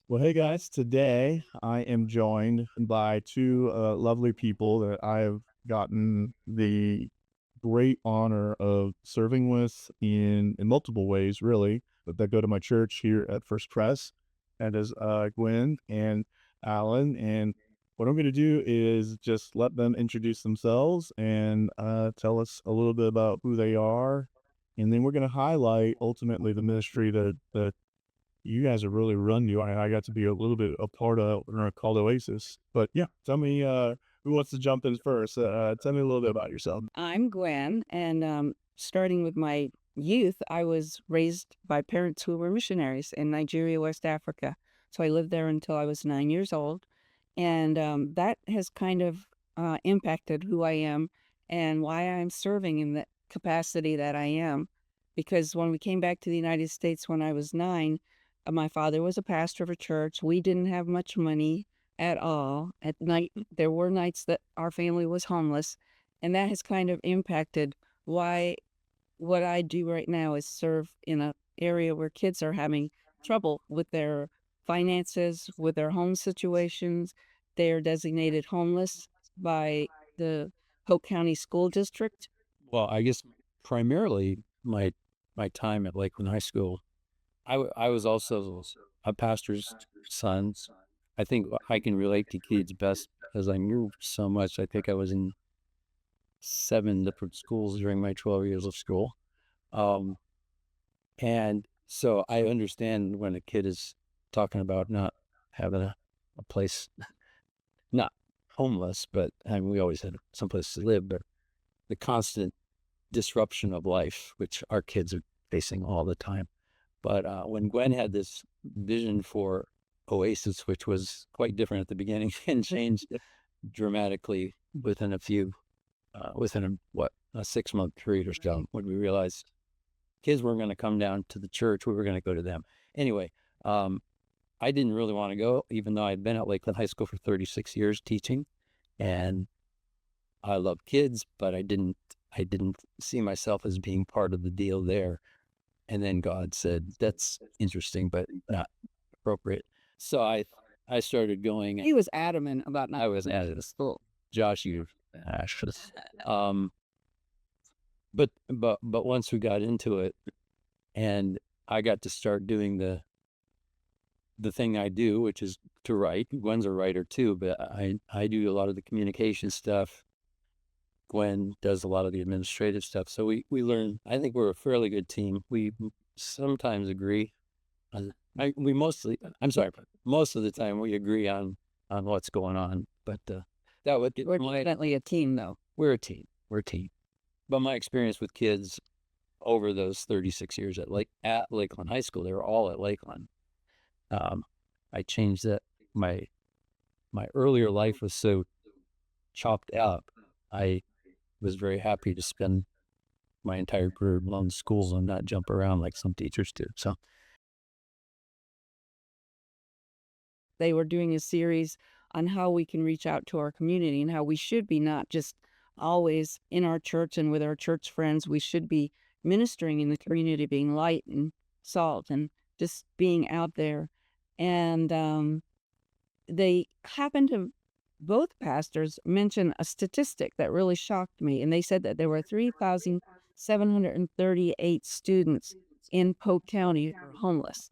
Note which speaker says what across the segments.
Speaker 1: Well, hey guys, today I am joined by two lovely people that I have gotten the great honor of serving with in multiple ways, really, but that go to my church here at First Press. And as Gwen and Alan. And what I'm going to do is just let them introduce themselves and tell us a little bit about who they are. And then we're going to highlight ultimately the ministry that you guys have really run you. I got to be a little bit a part of called Oasis. But yeah, tell me who wants to jump in first. Tell me a little bit about yourself.
Speaker 2: I'm Gwen, and starting with my youth, I was raised by parents who were missionaries in Nigeria, West Africa. So I lived there until I was 9 years old. And that has kind of impacted who I am and why I'm serving in the capacity that I am. Because when we came back to the United States when I was 9, my father was a pastor of a church. We didn't have much money at all. At night, there were nights that our family was homeless, and that has kind of impacted why what I do right now is serve in a area where kids are having trouble with their finances, with their home situations. They are designated homeless by the Polk County School District.
Speaker 3: Well, I guess primarily my time at Lakeland High School, I was also a pastor's son. I think I can relate to kids best because I moved so much. I think I was in 7 different schools during my 12 years of school. Um, and so I understand when a kid is talking about not having a place, not homeless, but I mean, we always had some place to live, but the constant disruption of life, which our kids are facing all the time. But when Gwen had this vision for Oasis, which was quite different at the beginning and changed dramatically within a 6-month period or so, when we realized kids weren't going to come down to the church, we were going to go to them. Anyway, I didn't really want to go, even though I'd been at Lakeland High School for 36 years teaching, and I love kids, but I didn't see myself as being part of the deal there. And then God said, that's interesting, but not appropriate. So I started going.
Speaker 2: He was adamant about not
Speaker 3: I was at the school. Josh, um, but once we got into it, and I got to start doing the thing I do, which is to write. Gwen's a writer too, but I do a lot of the communication stuff. Gwen does a lot of the administrative stuff. So we learn. I think we're a fairly good team. We sometimes agree. Most of the time we agree on what's going on. But that would
Speaker 2: We're definitely a team, though.
Speaker 3: We're a team. But my experience with kids over those 36 years at Lakeland High School, they were all at Lakeland. I changed that. My earlier life was so chopped up. I was very happy to spend my entire career alone in schools and not jump around like some teachers do. So
Speaker 2: They were doing a series on how we can reach out to our community and how we should be not just always in our church and with our church friends. We should be ministering in the community, being light and salt and just being out there. And they happened to, both pastors mention a statistic that really shocked me. And they said that there were 3,738 students in Polk County who were homeless.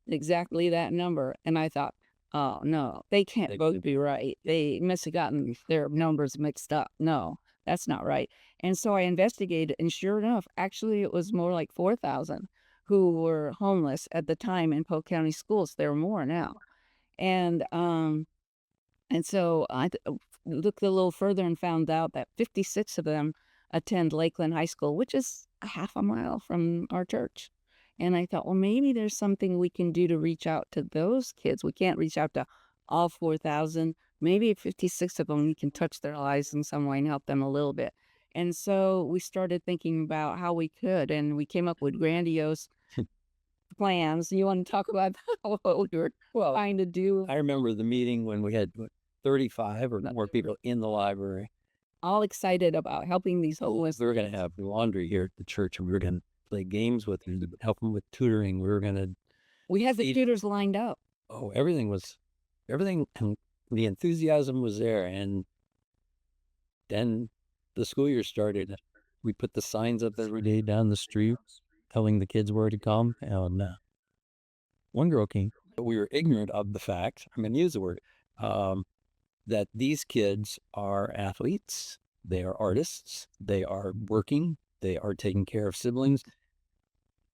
Speaker 2: Exactly that number. And I thought, oh, no, they can't both be right. They must have gotten their numbers mixed up. No, that's not right. And so I investigated, and sure enough, actually, it was more like 4,000 who were homeless at the time in Polk County schools. There are more now. And so I looked a little further and found out that 56 of them attend Lakeland High School, which is a half a mile from our church. And I thought, well, maybe there's something we can do to reach out to those kids. We can't reach out to all 4,000. Maybe 56 of them, we can touch their lives in some way and help them a little bit. And so we started thinking about how we could, and we came up with grandiose plans. You want to talk about what we were trying to do?
Speaker 3: I remember the meeting when we had 35 or more people in the library.
Speaker 2: All excited about helping these homeless.
Speaker 3: We were going to have laundry here at the church, and we were going to play games with them, help them with tutoring. We
Speaker 2: had the tutors lined up.
Speaker 3: Oh, everything, and the enthusiasm was there. And then the school year started. We put the signs up every day down the street telling the kids where to come. And one girl came, but we were ignorant of the fact, I'm going to use the word, um, that these kids are athletes, they are artists, they are working, they are taking care of siblings.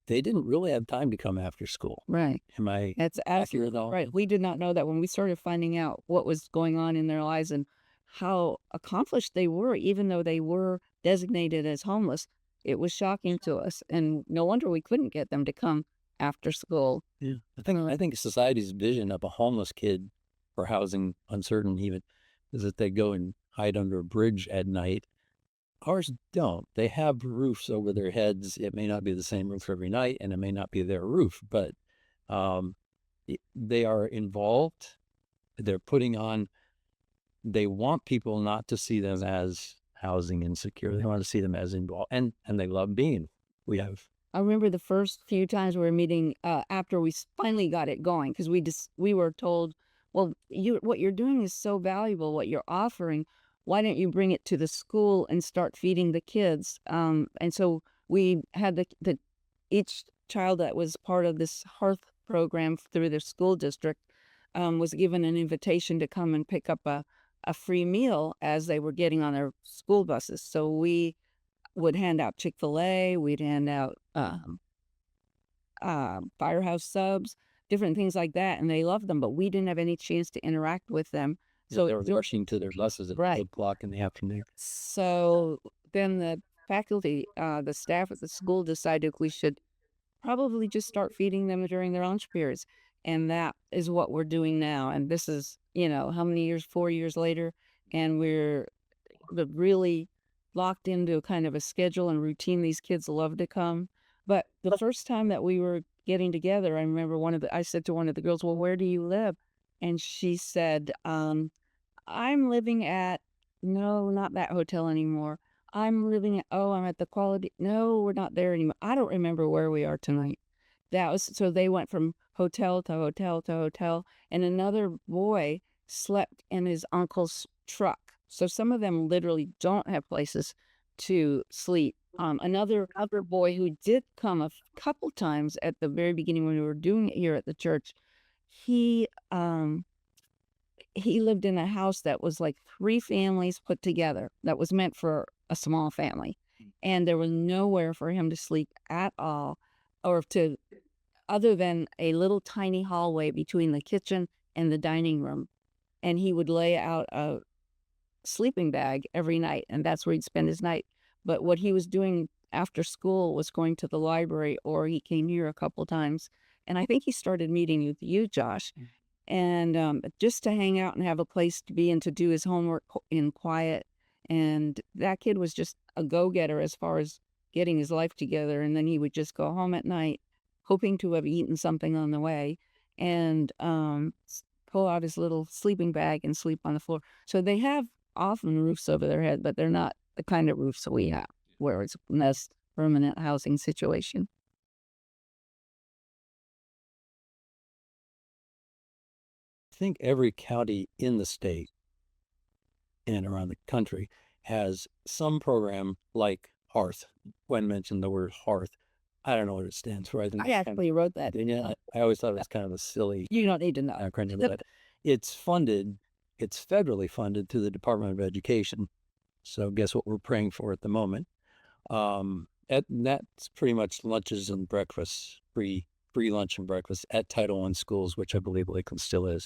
Speaker 3: They didn't really have time to come after school.
Speaker 2: Right.
Speaker 3: Am I
Speaker 2: That's
Speaker 3: accurate
Speaker 2: absolutely
Speaker 3: though?
Speaker 2: right. We did not know that when we started finding out what was going on in their lives and how accomplished they were, even though they were designated as homeless. It was shocking to us, and no wonder we couldn't get them to come after school.
Speaker 3: Yeah. I think society's vision of a homeless kid or housing uncertain even is that they go and hide under a bridge at night. Ours don't. They have roofs over their heads. It may not be the same roof every night, and it may not be their roof, but um, they are involved. They're putting on. They want people not to see them as housing insecure. They want to see them as involved, and they love being. We have.
Speaker 2: I remember the first few times we were meeting after we finally got it going, because we were told, well, what you're doing is so valuable, what you're offering. Why don't you bring it to the school and start feeding the kids? And so we had the each child that was part of this Hearth program through the school district was given an invitation to come and pick up a free meal as they were getting on their school buses. So we would hand out Chick-fil-A, we'd hand out Firehouse subs, different things like that, and they loved them, but we didn't have any chance to interact with them.
Speaker 3: So they were rushing to their buses at
Speaker 2: Right.
Speaker 3: 2 o'clock in the afternoon.
Speaker 2: So then the faculty, the staff at the school decided we should probably just start feeding them during their lunch periods. And that is what we're doing now. And this is, how many years, 4 years later, and we're really locked into a kind of a schedule and routine. These kids love to come. But the first time that we were getting together, I remember I said to one of the girls, well, where do you live? And she said, I'm living at, no, not that hotel anymore. I'm at the Quality. No, we're not there anymore. I don't remember where we are tonight. So they went from hotel to hotel to hotel, and another boy slept in his uncle's truck. So some of them literally don't have places to sleep. Another boy who did come a couple times at the very beginning when we were doing it here at the church, he he lived in a house that was like 3 families put together that was meant for a small family. And there was nowhere for him to sleep at all, or to other than a little tiny hallway between the kitchen and the dining room. And he would lay out a sleeping bag every night, and that's where he'd spend his night. But what he was doing after school was going to the library, or he came here a couple times. And I think he started meeting with you, Josh, and just to hang out and have a place to be and to do his homework in quiet. And that kid was just a go-getter as far as getting his life together. And then he would just go home at night, hoping to have eaten something on the way, and pull out his little sleeping bag and sleep on the floor. So they have often roofs over their head, but they're not the kind of roofs that we have, where it's a nice permanent housing situation.
Speaker 3: I think every county in the state and around the country has some program like Hearth. When mentioned the word Hearth, I don't know what it stands for. I think
Speaker 2: I actually wrote that.
Speaker 3: yeah, I always thought it was kind of a silly
Speaker 2: You don't need to know.
Speaker 3: acronym, but it's federally funded through the Department of Education. So guess what we're praying for at the moment? That's pretty much lunches and breakfasts, free lunch and breakfast at Title I schools, which I believe Lakeland still is.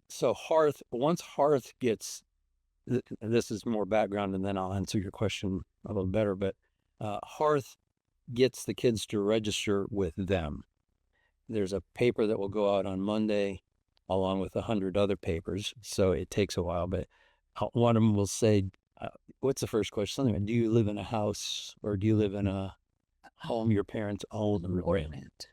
Speaker 3: So once Hearth gets, this is more background, and then I'll answer your question a little better, but Hearth gets the kids to register with them. There's a paper that will go out on Monday along with 100 other papers. So it takes a while, but one of them will say, what's the first question? Something like, do you live in a house or do you live in a home your parents own or rent?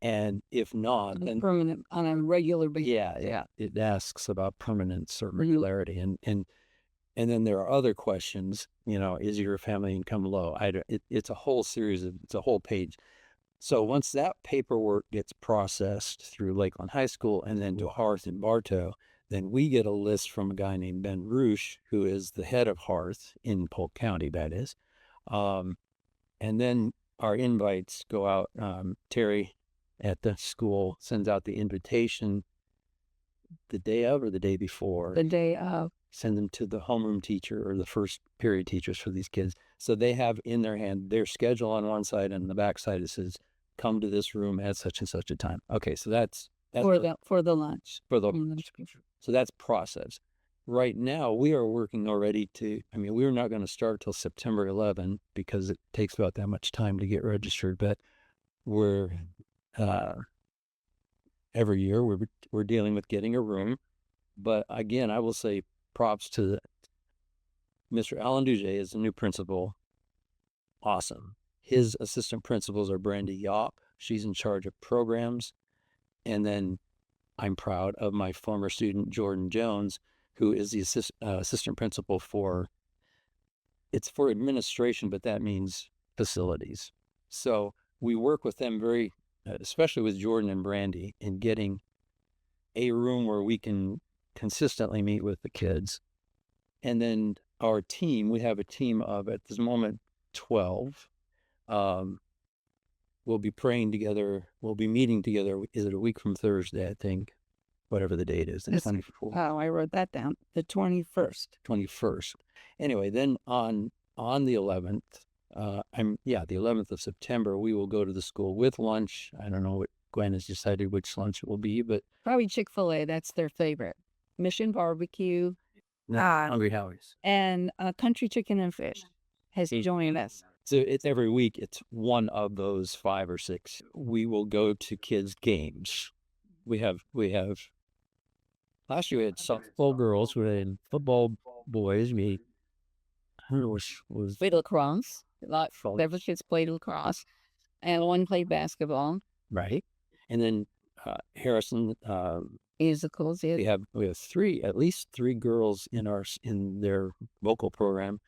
Speaker 3: And if not, then
Speaker 2: permanent on a regular basis.
Speaker 3: yeah, it asks about permanence or regularity, and then there are other questions. Is your family income low? It's a whole series of, it's a whole page. So once that paperwork gets processed through Lakeland High School and then to Hearth and Bartow, then we get a list from a guy named Ben Roosh, who is the head of Hearth in Polk County, that is. And then our invites go out. Terry at the school sends out the invitation the day of or the day before.
Speaker 2: The day of.
Speaker 3: Send them to the homeroom teacher or the first period teachers for these kids. So they have in their hand their schedule on one side, and on the back side it says, come to this room at such and such a time. Okay, so that's
Speaker 2: for the lunch.
Speaker 3: For the
Speaker 2: lunch.
Speaker 3: So that's process. Right now, we are working already we're not going to start till September 11 because it takes about that much time to get registered. But we're every year we're dealing with getting a room. But again, I will say props to Mr. Alan Duget is the new principal. Awesome. His assistant principals are Brandy Yop. She's in charge of programs. And then I'm proud of my former student, Jordan Jones, who is the assistant principal it's for administration, but that means facilities. So we work with them very, especially with Jordan and Brandy, in getting a room where we can consistently meet with the kids. And then our team, we have a team of, at this moment, 12. We'll be praying together. We'll be meeting together. Is it a week from Thursday, I think? Whatever the date is.
Speaker 2: Oh, I wrote that down. The 21st.
Speaker 3: 21st. Anyway, then on the 11th, the 11th of September, we will go to the school with lunch. I don't know what Gwen has decided which lunch it will be, but
Speaker 2: probably Chick-fil-A. That's their favorite. Mission Barbecue.
Speaker 3: Hungry Howie's.
Speaker 2: And Country Chicken and Fish has joined us.
Speaker 3: So it's every week. It's one of those 5 or 6. We will go to kids' games. We have. Last year we had softball girls. We had football boys. We
Speaker 2: played lacrosse. Several kids played lacrosse, and one played basketball.
Speaker 3: Right, and then Harrison
Speaker 2: musicals. Yeah.
Speaker 3: We have at least 3 girls in their vocal program,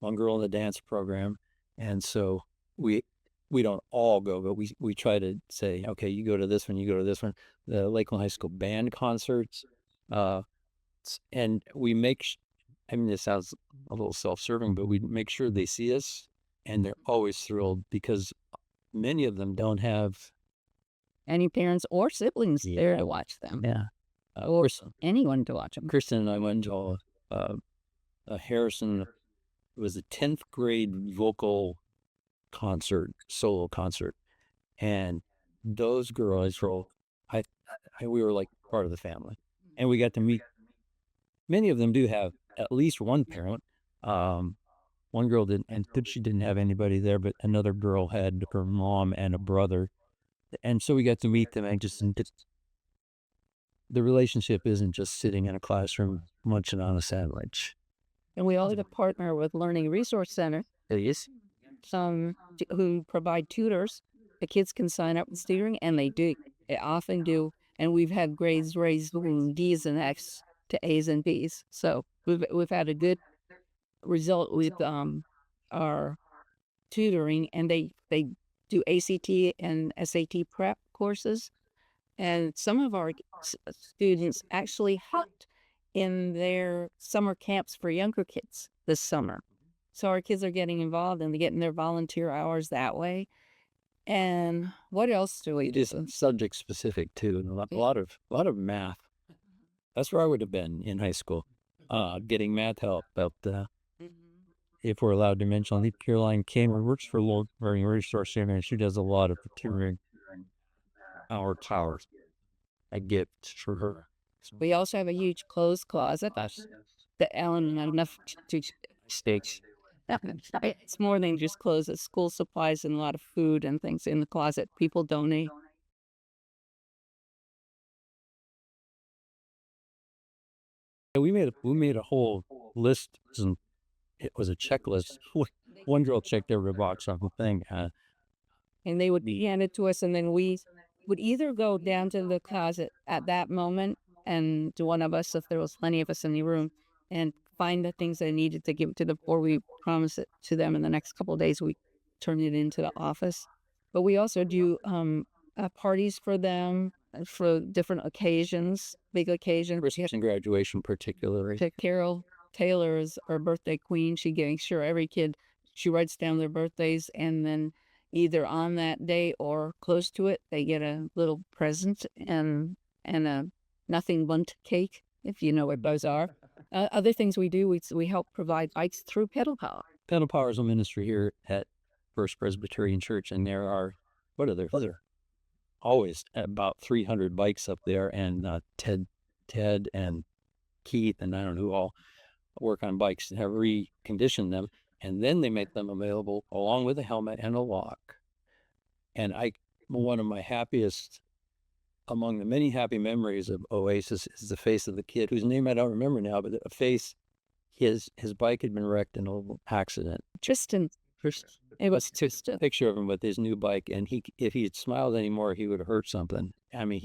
Speaker 3: 1 girl in the dance program, and so we don't all go, but we try to say, okay, you go to this one, you go to this one. The Lakeland High School band concerts, and we make. This sounds a little self-serving, but we make sure they see us, and they're always thrilled because many of them don't have
Speaker 2: any parents or siblings there to watch them.
Speaker 3: Yeah.
Speaker 2: Or anyone to watch them.
Speaker 3: Kristen and I went to Harrison. It was a 10th grade vocal solo concert. And those girls we were like part of the family. And we got to meet, many of them do have at least one parent. One girl didn't, and she didn't have anybody there, but another girl had her mom and a brother. And so we got to meet them, and the relationship isn't just sitting in a classroom munching on a sandwich.
Speaker 2: And we also partner with Learning Resource Center.
Speaker 3: Yes.
Speaker 2: Who provide tutors. The kids can sign up with tutoring, and they often do. And we've had grades raised from D's and F's to A's and B's. So we've had a good result with our tutoring, and they do ACT and SAT prep courses. And some of our students actually helped in their summer camps for younger kids this summer. So our kids are getting involved and they're getting their volunteer hours that way. And what else do we do?
Speaker 3: It is subject specific too, and a lot of math. That's where I would have been in high school, getting math help. But if we're allowed to mention, Caroline Kamer works for Learning Resource Center, and she does a lot of tutoring. Our towers, a gift for her.
Speaker 2: We also have a huge clothes closet that Ellen had enough to
Speaker 3: Steaks.
Speaker 2: It's more than just clothes. It's school supplies and a lot of food and things in the closet. People donate.
Speaker 3: We made a whole list, and it was a checklist. One girl checked every box on the thing.
Speaker 2: And they would hand it to us, and then we would either go down to the closet at that moment, and to one of us, if there was plenty of us in the room, and find the things they needed to give to them, or we promise it to them in the next couple of days. We turn it into the office. But we also do parties for them for different occasions, big occasions.
Speaker 3: Christmas and graduation particularly.
Speaker 2: Carol Taylor is our birthday queen. She makes sure every kid, she writes down their birthdays, and then either on that day or close to it, they get a little present and a nothing bundt cake, if you know what those are. Other things we do, we help provide bikes through Pedal Power.
Speaker 3: Pedal Power is a ministry here at First Presbyterian Church, and there are, what are there? Always about 300 bikes up there, and Ted and Keith and I don't know who all work on bikes and have reconditioned them, and then they make them available along with a helmet and a lock. And one of my happiest, among the many happy memories of Oasis, is the face of the kid whose name I don't remember now, but a face. His bike had been wrecked in a little accident.
Speaker 2: Tristan. It was Tristan.
Speaker 3: Picture of him with his new bike, and if he had smiled anymore, he would have hurt something. I mean,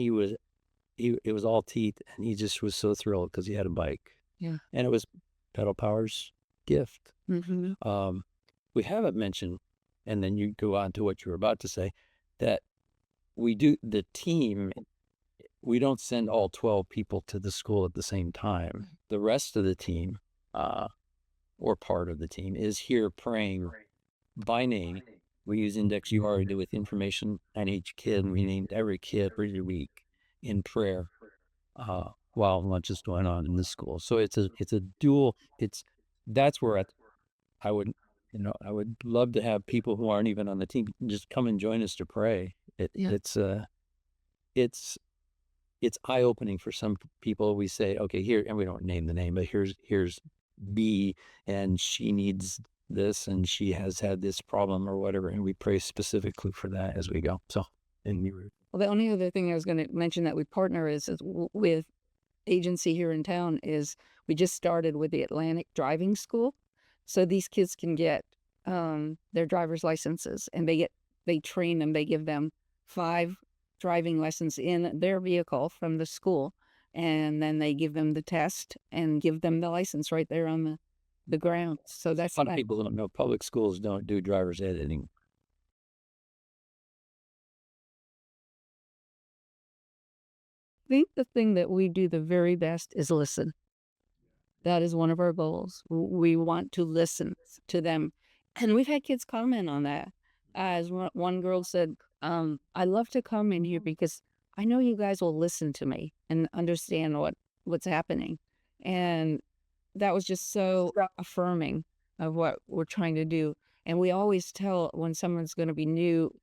Speaker 3: it was all teeth, and he just was so thrilled because he had a bike.
Speaker 2: Yeah.
Speaker 3: And it was Pedal Power's gift.
Speaker 2: Mm-hmm.
Speaker 3: We haven't mentioned, and then you go on to what you were about to say, that we do the team. We don't send all 12 people to the school at the same time. The rest of the team, or part of the team, is here praying by name. We use Index URD with information on each kid, and we named every kid every week in prayer while lunch is going on in the school. So it's a dual. That's where I would love to have people who aren't even on the team just come and join us to pray. It's eye-opening for some people. We say, okay, here, and we don't name the name, but here's B, and she needs this, and she has had this problem or whatever, and we pray specifically for that as we go. So,
Speaker 2: well, the only other thing I was going to mention that we partner is with agency here in town is we just started with the Atlantic Driving School, so these kids can get their driver's licenses, and they train them. They give them 5 driving lessons in their vehicle from the school, and then they give them the test and give them the license right there on the ground. So that's
Speaker 3: a lot of people don't know public schools don't do driver's editing.
Speaker 2: I think the thing that we do the very best is listen. That is one of our goals. We want to listen to them, and we've had kids comment on that. As one girl said, I love to come in here because I know you guys will listen to me and understand what's happening. And that was just so affirming of what we're trying to do. And we always tell when someone's going to be new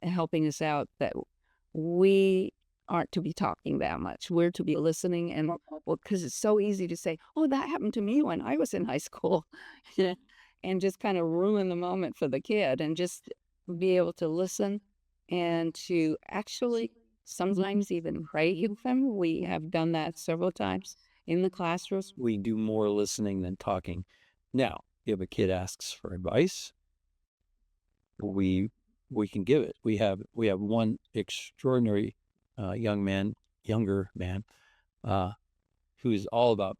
Speaker 2: and helping us out that we aren't to be talking that much. We're to be listening, and because it's so easy to say, oh, that happened to me when I was in high school, and just kind of ruin the moment for the kid, and just be able to listen and to actually sometimes even pray with them. We have done that several times in the classrooms.
Speaker 3: We do more listening than talking. Now, if a kid asks for advice, we can give it. We have one extraordinary younger man, who's all about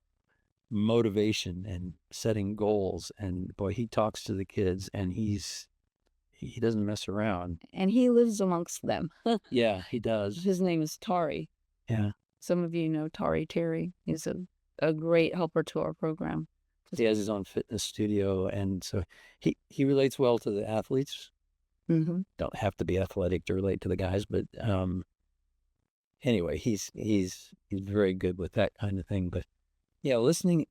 Speaker 3: motivation and setting goals. And boy, he talks to the kids, and he doesn't mess around.
Speaker 2: And he lives amongst them.
Speaker 3: Yeah, he does.
Speaker 2: His name is Tari.
Speaker 3: Yeah.
Speaker 2: Some of you know Tari Terry. He's a great helper to our program.
Speaker 3: He has his own fitness studio, and so he relates well to the athletes.
Speaker 2: Mm-hmm.
Speaker 3: Don't have to be athletic to relate to the guys, but anyway, he's very good with that kind of thing. But yeah, listening.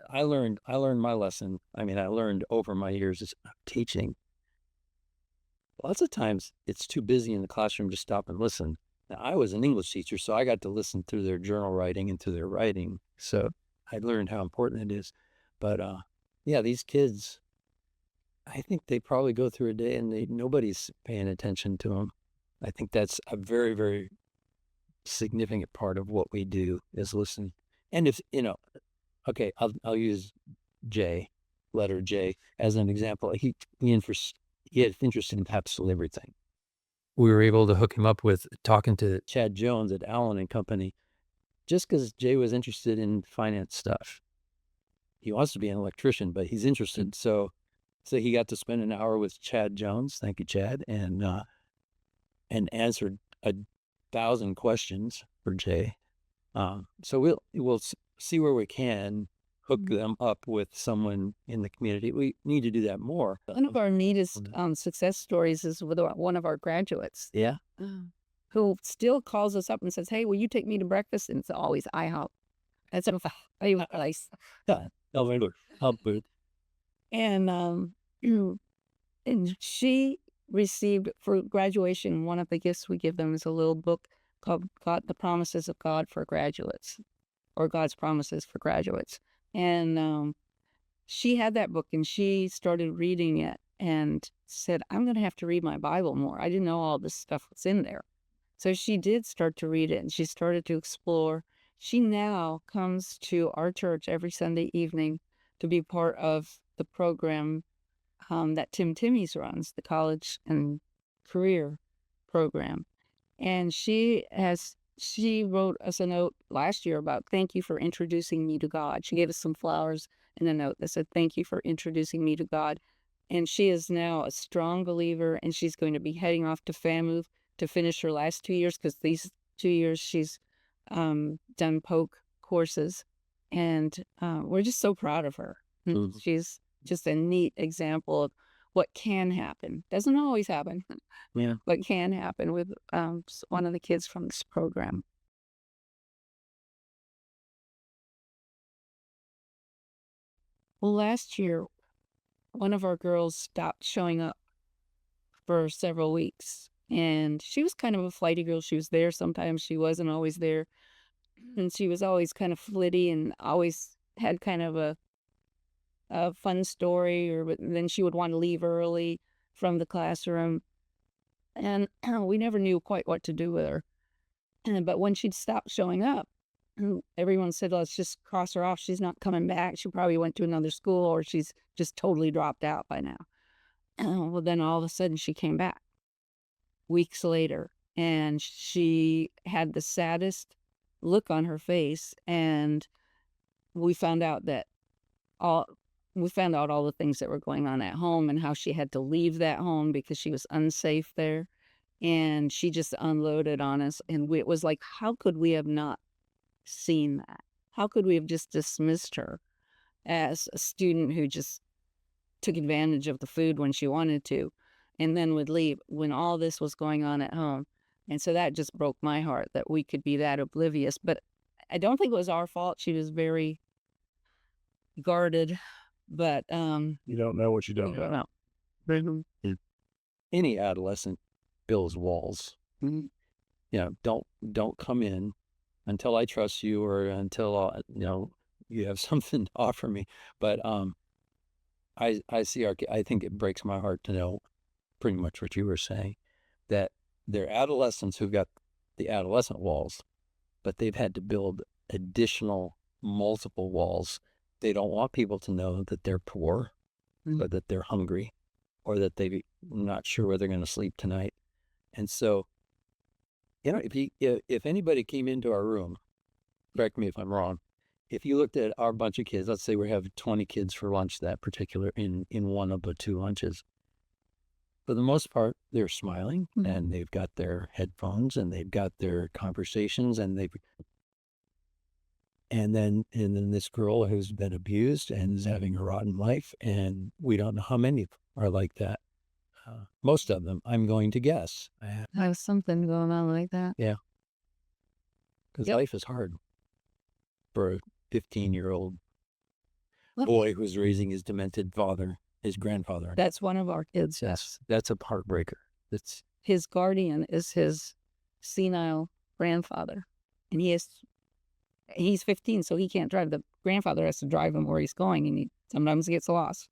Speaker 3: I learned my lesson. I mean, I learned over my years of teaching. Lots of times it's too busy in the classroom to stop and listen. Now, I was an English teacher, so I got to listen through their journal writing and through their writing. So I learned how important it is. But yeah, these kids, I think they probably go through a day and nobody's paying attention to them. I think that's a very, very significant part of what we do is listen. And if, okay, I'll use letter J, as an example. He had interest in absolutely everything. We were able to hook him up with talking to Chad Jones at Allen and Company, just because Jay was interested in finance stuff. He wants to be an electrician, but he's interested. So So he got to spend an hour with Chad Jones. Thank you, Chad, and answered 1,000 questions for Jay. So we'll see where we can hook them up with someone in the community. We need to do that more.
Speaker 2: One of our neatest success stories is with one of our graduates.
Speaker 3: Yeah.
Speaker 2: Who still calls us up and says, "Hey, will you take me to breakfast?" And it's always IHOP. That's a favorite place. And and she received for graduation, one of the gifts we give them is a little book called "The Promises of God for Graduates," or God's Promises for Graduates. And she had that book and she started reading it and said, "I'm going to have to read my Bible more. I didn't know all this stuff was in there." So she did start to read it and she started to explore. She now comes to our church every Sunday evening to be part of the program that Tim Timmies runs, the college and career program. And she wrote us a note last year about "Thank you for introducing me to God." She gave us some flowers and a note that said, "Thank you for introducing me to God." And she is now a strong believer, and she's going to be heading off to FAMU to finish her last 2 years, because these 2 years she's done poke courses. And we're just so proud of her. She's just a neat example of what can happen. Doesn't always happen, but can happen with one of the kids from this program. Well, last year, one of our girls stopped showing up for several weeks. And she was kind of a flighty girl. She was there sometimes, she wasn't always there. And she was always kind of flitty and always had kind of a fun story, but then she would want to leave early from the classroom. And we never knew quite what to do with her. But when she'd stopped showing up, everyone said, "Let's just cross her off. She's not coming back. She probably went to another school, or she's just totally dropped out by now." Well, then all of a sudden she came back weeks later, and she had the saddest look on her face. And we found out all the things that were going on at home and how she had to leave that home because she was unsafe there. And she just unloaded on us. And it was like, how could we have not seen that? How could we have just dismissed her as a student who just took advantage of the food when she wanted to and then would leave when all this was going on at home? And so that just broke my heart that we could be that oblivious. But I don't think it was our fault. She was very guarded. But
Speaker 1: You don't know what you don't know.
Speaker 3: Any adolescent builds walls. Don't come in until I trust you, or until you have something to offer me. But I see I think it breaks my heart to know pretty much what you were saying, that they're adolescents who've got the adolescent walls, but they've had to build additional multiple walls. They don't want people to know that they're poor, or that they're hungry, or that they're not sure where they're going to sleep tonight. And so, if anybody came into our room, correct me if I'm wrong, if you looked at our bunch of kids, let's say we have 20 kids for lunch that particular in one of the 2 lunches, for the most part, they're smiling and they've got their headphones and they've got their conversations, and then this girl who's been abused and is having a rotten life, and we don't know how many are like that. Most of them, I'm going to guess.
Speaker 2: I have something going on like that.
Speaker 3: Yeah. Because life is hard for a 15-year-old boy who's raising his demented father, his grandfather.
Speaker 2: That's one of our kids.
Speaker 3: That's a heartbreaker. That's
Speaker 2: his guardian is his senile grandfather, and he's 15, so he can't drive. The grandfather has to drive him where he's going, and he sometimes gets lost.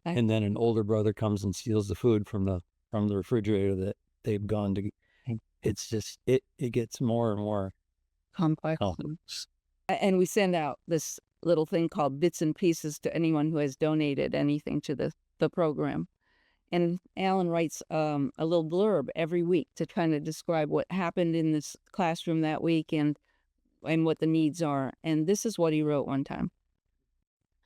Speaker 3: And then an older brother comes and steals the food from the refrigerator that they've gone to. It's just it gets more and more
Speaker 2: complex. And we send out this little thing called Bits and Pieces to anyone who has donated anything to the program. And Alan writes a little blurb every week to kind of describe what happened in this classroom that week and what the needs are. And this is what he wrote one time.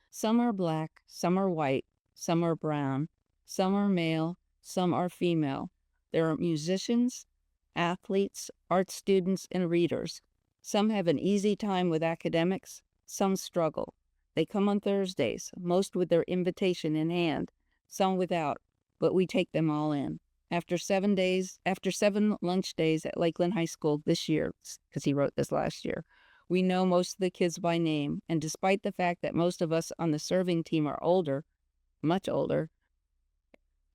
Speaker 2: "Some are black, some are white, some are brown, some are male, some are female. There are musicians, athletes, art students, and readers. Some have an easy time with academics, some struggle. They come on Thursdays, most with their invitation in hand, some without, but we take them all in. After 7 lunch days at Lakeland High School this year, because he wrote this last year, we know most of the kids by name, and despite the fact that most of us on the serving team are older, much older,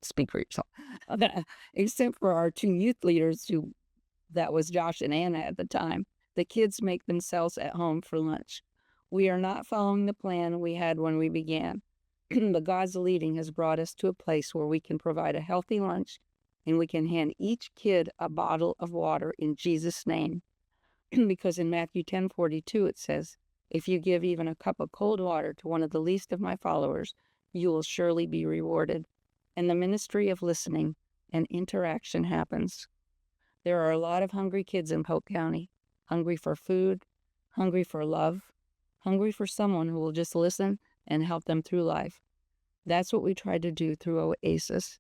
Speaker 2: speak for yourself, except for our two youth leaders that was Josh and Anna at the time, the kids make themselves at home for lunch. We are not following the plan we had when we began, but God's leading has brought us to a place where we can provide a healthy lunch and we can hand each kid a bottle of water in Jesus' name. Because in Matthew 10:42 it says, if you give even a cup of cold water to one of the least of my followers, you will surely be rewarded. And the ministry of listening and interaction happens. There are a lot of hungry kids in Polk County, hungry for food, hungry for love, hungry for someone who will just listen and help them through life. That's what we try to do through Oasis.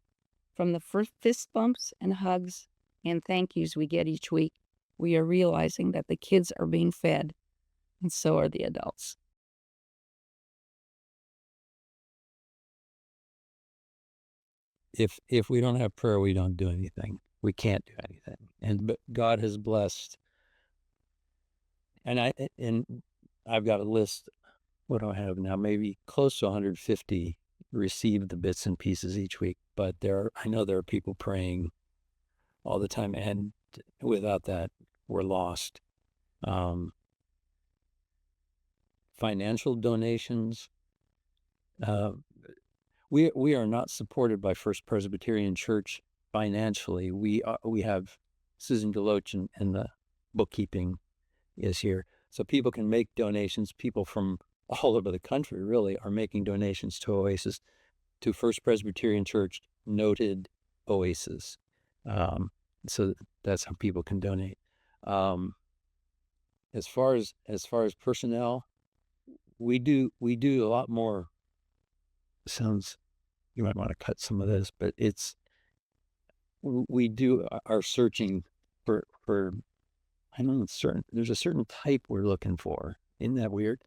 Speaker 2: From the first fist bumps and hugs and thank yous we get each week, we are realizing that the kids are being fed, and so are the adults.
Speaker 3: If we don't have prayer, we don't do anything. We can't do anything. But God has blessed. And I've got a list. What do I have now? Maybe close to 150 receive the bits and pieces each week. But I know there are people praying all the time, and without that, we're lost. Financial donations. We are not supported by First Presbyterian Church financially. We have Susan Deloach and the bookkeeping is here. So people can make donations. People from all over the country really are making donations to Oasis, to First Presbyterian Church, noted Oasis. So that's how people can donate. As far as personnel, we do a lot more. Sounds, you might want to cut some of this, but we do our searching for I don't know, there's a certain type we're looking for. Isn't that weird?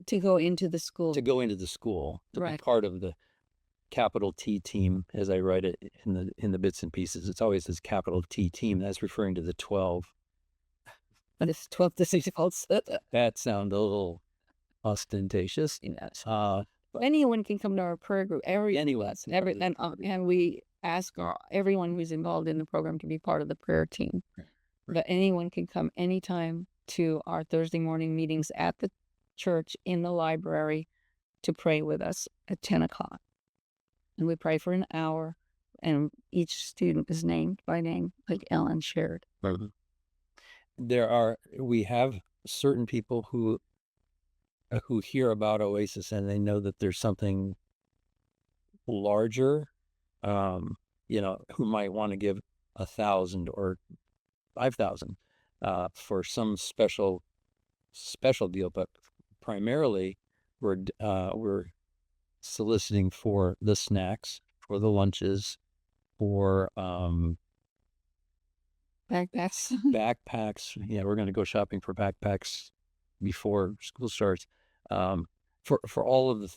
Speaker 2: To go into the school.
Speaker 3: To go into the school, to
Speaker 2: Right.
Speaker 3: be part of the capital T team, as I write it in the bits and pieces. It's always this capital T team. That's referring to the 12.
Speaker 2: But it's 12 decisions.
Speaker 3: That sounds a little ostentatious.
Speaker 2: Yes. Anyone can come to our prayer group.
Speaker 3: Anyone.
Speaker 2: And we ask everyone who's involved in the program to be part of the prayer team.
Speaker 3: Right.
Speaker 2: But anyone can come anytime to our Thursday morning meetings at the church in the library to pray with us at 10 o'clock. And we pray for an hour, and each student is named by name, like Ellen shared.
Speaker 3: Mm-hmm. We have certain people who hear about Oasis and they know that there's something larger, who might want to give 1,000 or 5,000 for some special deal. But primarily, we're soliciting for the snacks, for the lunches, for backpacks. Yeah, we're going to go shopping for backpacks before school starts. For all of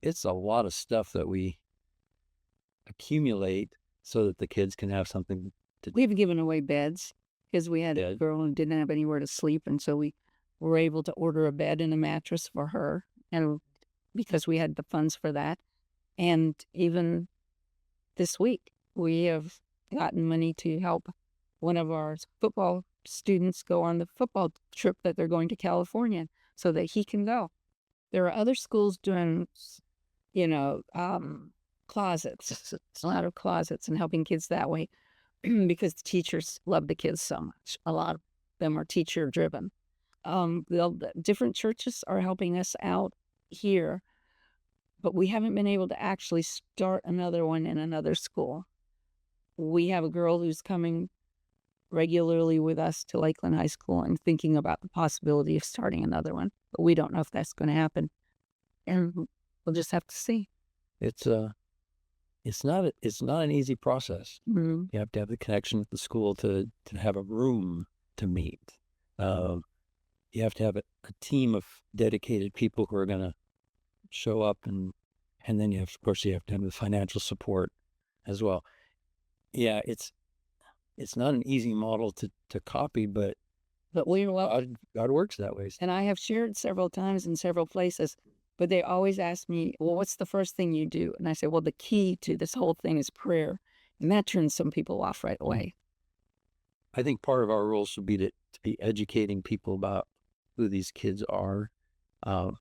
Speaker 3: it's a lot of stuff that we accumulate so that the kids can have something to.
Speaker 2: We've given away beds because we had a girl who didn't have anywhere to sleep, and so we were able to order a bed and a mattress for her, and because we had the funds for that. And even this week, we have gotten money to help one of our football students go on the football trip that they're going to California so that he can go. There are other schools doing, closets, a lot of closets, and helping kids that way because the teachers love the kids so much. A lot of them are teacher driven. Different churches are helping us out here, but we haven't been able to actually start another one in another school. We have a girl who's coming regularly with us to Lakeland High School and thinking about the possibility of starting another one, but we don't know if that's going to happen, and we'll just have to see.
Speaker 3: It's it's not an easy process.
Speaker 2: Mhm.
Speaker 3: You have to have the connection with the school to have a room to meet. Uh, you have to have a team of dedicated people who are going to show up, and then of course you have to have the financial support as well. Yeah, it's not an easy model to copy, but
Speaker 2: But we well,
Speaker 3: God works that way.
Speaker 2: and I have shared several times in several places, but they always ask me, "Well, what's the first thing you do?" And I say, "Well, the key to this whole thing is prayer." And that turns some people off right away.
Speaker 3: I think part of our role should be to be educating people about who these kids are. Uh,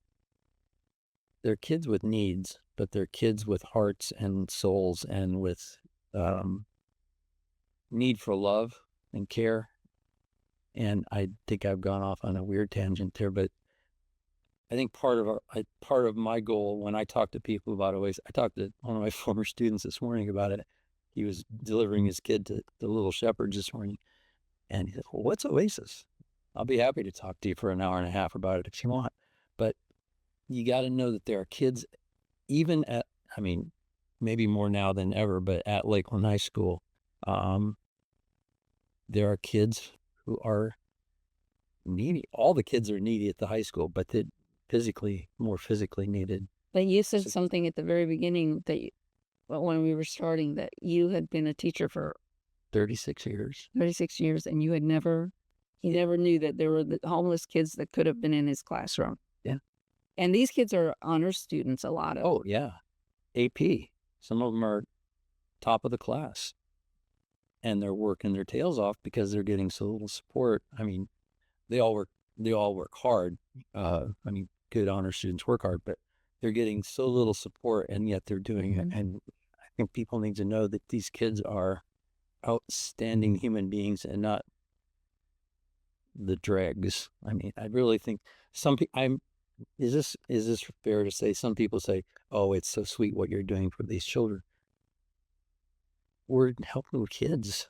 Speaker 3: they're kids with needs, but they're kids with hearts and souls and with um, need for love and care. And I think I've gone off on a weird tangent there, but I think part of my goal when I talk to people about Oasis, I talked to one of my former students this morning about it. He was delivering his kid to the Little Shepherds this morning, and he said, "Well, what's Oasis? I'll be happy to talk to you for an hour and a half about it if you want." But you got to know that there are kids, even at, I mean, maybe more now than ever, but at Lakeland High School, um, there are kids who are needy. All the kids are needy at the high school, but more physically needed.
Speaker 2: But you said
Speaker 3: So-
Speaker 2: something at the very beginning that well, when we were starting, that you had been a teacher for
Speaker 3: 36 years.
Speaker 2: 36 years and he never knew that there were the homeless kids that could have been in his classroom.
Speaker 3: Yeah.
Speaker 2: And these kids are honor students, a lot of.
Speaker 3: Oh, yeah. AP. Some of them are top of the class. And they're working their tails off because they're getting so little support. I mean, they all work hard. I mean, good honor students work hard, but they're getting so little support, and yet they're doing it. And I think people need to know that these kids are outstanding human beings and not the dregs. I mean, I really think is this fair to say? Some people say, "Oh, it's so sweet what you're doing for these children." We're helping kids.